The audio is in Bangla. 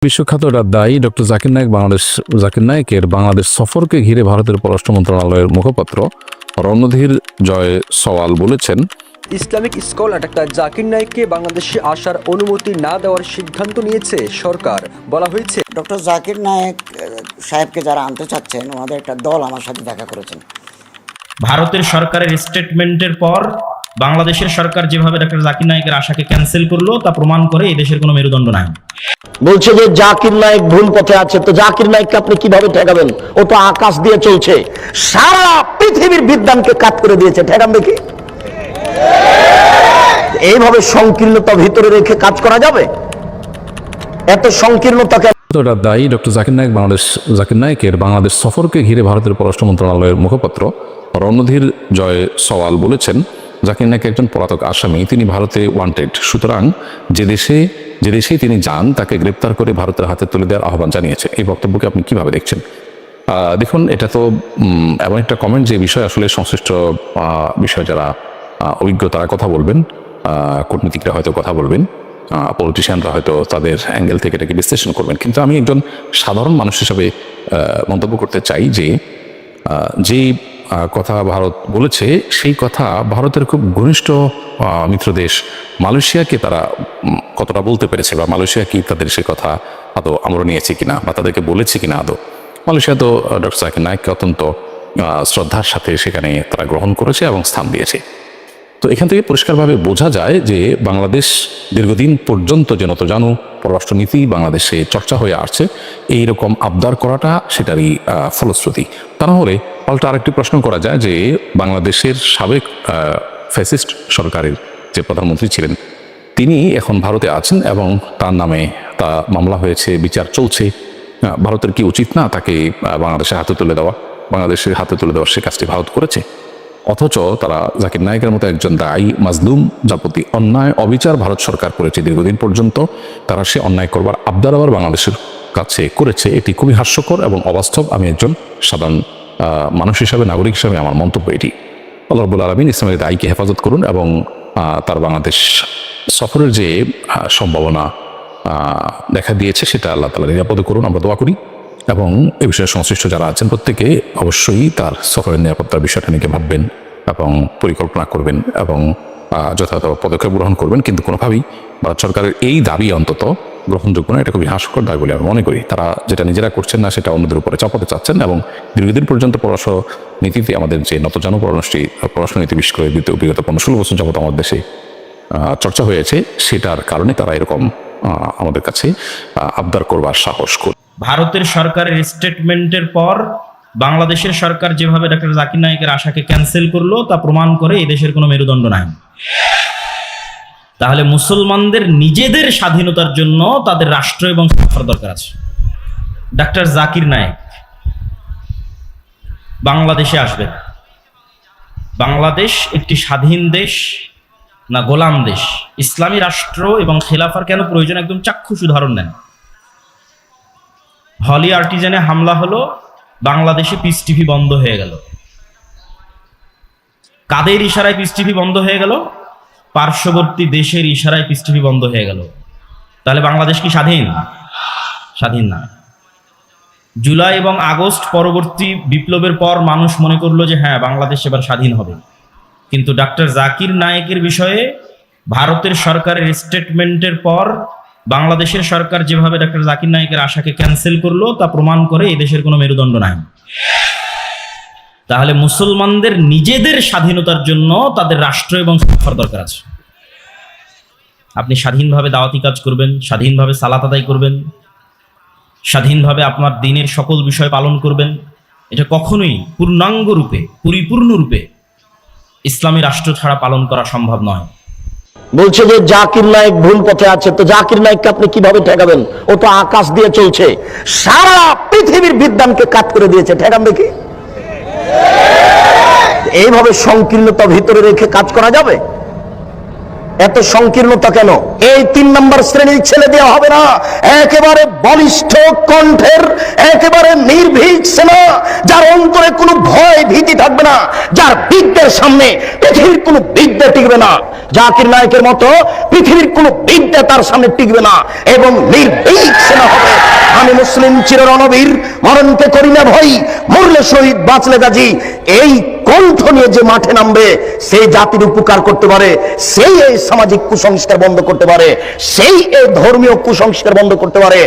বিশ্বখ্যাত দায়ী ডক্টর জাকির নায়েকের বাংলাদেশ সফরকে ঘিরে ভারতের পররাষ্ট্র মন্ত্রণালয়ের মুখপাত্র রণধীর জয় সওয়াল বলেছেন, ইসলামিক স্কলার ডাক্তার জাকির নায়েককে বাংলাদেশে আসার অনুমতি না দেওয়ার সিদ্ধান্ত নিয়েছে সরকার। বলা হয়েছে, ডক্টর জাকির নায়েক সাহেবকে যারা আনতে চাচ্ছেন ওনাদের একটা দল আমার সাথে দেখা করেছেন। ভারতের সরকারের স্টেটমেন্টের পর বাংলাদেশের সরকার যেভাবে ডক্টর জাকির নায়েকের আশাকে ক্যান্সেল করলো তা প্রমাণ করে এই দেশের কোনো মেরুদণ্ড নাই। বলছে যে জাকির নায়েক ভুল পথে আছে, তো জাকির নায়েককে আপনি কিভাবে ঠেকাবেন? ও তো আকাশ দিয়ে চলছে, সারা পৃথিবীর বিদ্যানকে কাট করে দিয়েছে, ঠেকান দেখি। এইভাবে সংকীর্ণতা ভিতরে রেখে কাজ করা যাবে? এত সংকীর্ণতাকে দায়ী ডক্টর জাকির নায়েকের বাংলাদেশ সফরকে ঘিরে ভারতের পররাষ্ট্র মন্ত্রণালয়ের মুখপাত্র রণধীর জয় সওয়াল বলেছেন, জাকির নায়েক একজন পলাতক আসামি, তিনি ভারতে ওয়ান্টেড। সুতরাং যে দেশে তিনি যান তাকে গ্রেপ্তার করে ভারতের হাতে তুলে দেওয়ার আহ্বান জানিয়েছে। এই বক্তব্যকে আপনি কিভাবে দেখছেন? দেখুন, এটা তো এমন একটা কমেন্ট যে বিষয় আসলে সংশ্লিষ্ট বিষয় যারা অভিজ্ঞ তারা কথা বলবেন, কূটনীতিকরা হয়তো কথা বলবেন, পলিটিশিয়ানরা হয়তো তাদের অ্যাঙ্গেল থেকে এটাকে বিশ্লেষণ করবেন। কিন্তু আমি একজন সাধারণ মানুষ হিসাবে মন্তব্য করতে চাই যে কথা ভারত বলেছে সেই কথা ভারতের খুব ঘনিষ্ঠ মিত্র দেশ মালয়েশিয়াকে তারা কতটা বলতে পেরেছে, বা মালয়েশিয়া কি তাদের সে কথা আদৌ আমরা নিয়েছে কিনা বা তাদেরকে বলেছে কিনা আদৌ। মালয়েশিয়া তো ডক্টর জাকির নায়েককে অত্যন্ত শ্রদ্ধার সাথে সেখানে তারা গ্রহণ করেছে এবং স্থান দিয়েছে। তো এখান থেকে পরিষ্কারভাবে বোঝা যায় যে বাংলাদেশ দীর্ঘদিন পর্যন্ত যেন তো জানো পররাষ্ট্রনীতি বাংলাদেশে চর্চা হয়ে আসছে, এইরকম আবদার করাটা সেটারই ফলশ্রুতি। তা না হলে পাল্টা আরেকটি প্রশ্ন করা যায় যে বাংলাদেশের সাবেক ফ্যাসিস্ট সরকারের যে প্রধানমন্ত্রী ছিলেন তিনি এখন ভারতে আছেন এবং তার নামে তা মামলা হয়েছে, বিচার চলছে। ভারতের কি উচিত না তাকে বাংলাদেশের হাতে তুলে দেওয়ার সে কাজটি ভারত করেছে? অথচ তারা জাকির নায়েকের মতো একজন দায়ী মাজলুম, যার প্রতি অন্যায় অবিচার ভারত সরকার করেছে দীর্ঘদিন পর্যন্ত, তারা সে অন্যায় করবার আবদার আবার বাংলাদেশের কাছে করেছে। এটি খুবই হাস্যকর এবং অবাস্তব। আমি একজন সাধারণ মানুষ হিসাবে, নাগরিক হিসাবে আমার মন্তব্য এটি। আল্লাহ রাব্বুল আলামিন ইসলামের দায়ীকে হেফাজত করুন এবং তার বাংলাদেশ সফরের যে সম্ভাবনা দেখা দিয়েছে সেটা আল্লাহ তাআলা নিরাপদ করুন, আমরা দোয়া করি। এবং এ বিষয়ে সংশ্লিষ্ট যারা আছেন প্রত্যেকে অবশ্যই তার সফরের নিরাপত্তার বিষয়টা নিয়ে ভাববেন এবং পরিকল্পনা করবেন এবং যথাযথ পদক্ষেপ গ্রহণ করবেন। কিন্তু কোনোভাবেই ভারত সরকারের এই দাবি অন্তত গ্রহণযোগ্য না, এটা খুবই হাস্যকর দাবি বলে আমি মনে করি। তারা যেটা নিজেরা করছেন না সেটা অন্যদের উপরে চাপাতে চাচ্ছেন এবং দীর্ঘদিন পর্যন্ত পররাষ্ট্র নীতিতে আমাদের যে নতজানু পররাষ্ট্রনীতি বিশেষ করে বিগত 15-16 বছর যাবত আমাদের দেশে চর্চা হয়েছে, সেটার কারণে তারা এরকম আমাদের কাছে আবদার করবার সাহস করে। ভারতের সরকারের স্টেটমেন্টের পর বাংলাদেশের সরকার যেভাবে ডক্টর জাকির নায়েকের আশাকে ক্যান্সেল করলো তা প্রমাণ করে এই দেশের কোনো মেরুদণ্ড নাই। তাহলে মুসলমানদের নিজেদের স্বাধীনতার জন্য তাদের রাষ্ট্র এবং সরকার দরকার আছে। ডক্টর জাকির নায়েক বাংলাদেশে আসবে। বাংলাদেশ একটি স্বাধীন দেশ না গোলাম দেশ? ইসলামী রাষ্ট্র এবং খেলাফার কেন প্রয়োজন একদম চাক্ষুষ উদাহরণ নেন। হলি আর্টিজানে হামলা হলো, বাংলাদেশে পিস টিভি বন্ধ হয়ে গেল। কাদের ইশারায় পিস টিভি বন্ধ হয়ে গেল? পার্শ্ববর্তী দেশের ইশারায় পিস টিভি বন্ধ হয়ে গেল। তাহলে বাংলাদেশ কি স্বাধীন? স্বাধীন না। জুলাই এবং আগস্ট পরবর্তী বিপ্লবের পর মানুষ মনে করলো যে হ্যাঁ, বাংলাদেশ এবার স্বাধীন হবে। কিন্তু ডক্টর জাকির নায়েকের বিষয়ে ভারতের সরকারের স্টেটমেন্টের পর বাংলাদেশের সরকার যেভাবে ডক্টর জাকির নায়েকের আশাকে ক্যান্সেল করলো তা প্রমাণ করে এই দেশের কোনো মেরুদণ্ড নাই। তাহলে মুসলমানদের নিজেদের স্বাধীনতার জন্য তাদের রাষ্ট্র এবং সরকার দরকার আছে। আপনি স্বাধীনভাবে দাওয়াতি কাজ করবেন, স্বাধীনভাবে সালাত আদায় করবেন, স্বাধীনভাবে আপনার দিনের সকল বিষয় পালন করবেন। এটা কখনোই পূর্ণাঙ্গ রূপে, পরিপূর্ণ রূপে ইসলামী রাষ্ট্র ছাড়া পালন করা সম্ভব নয়। বলছে যে জাকির নায়েক ভুল পথে আছে, তো জাকির নায়েককে আপনি কিভাবে ঠেকাবেন? ও তো আকাশ দিয়ে চলছে, সারা পৃথিবীর বিদ্যানকে কাট করে দিয়েছে, ঠেকান দেখি। এইভাবে সংকীর্ণতা ভিতরে রেখে কাজ করা যাবে? এত সংকীর্ণতা কেন? এই 3 নম্বর শ্রেণীর ছেলে দেওয়া হবে না, একেবারে বলিষ্ঠ কণ্ঠের, একেবারে নির্ভীক সেনা, যার অন্তরে কোনো ভয় ভীতি থাকবে না, যার বিদ্যের সামনে পৃথিবীর কোনো বিদ্যা টিকবে না। জাকির নায়েকের মতো পৃথিবীর কোনো বিদ্যা তার সামনে টিকবে না, এবং নির্ভীক সেনা হবে। আমি মুসলিম চির রণবীর, মরণকে করি না ভয়, মরলে শহীদ বাঁচলে গাজী। এই কণ্ঠ নিয়ে যে মাঠে নামবে, সেই জাতির উপকার করতে পারে, সেই এই সামাজিক কুসংস্কার বন্ধ করতে পারে, সেই এই ধর্মীয় কুসংস্কার বন্ধ করতে পারে।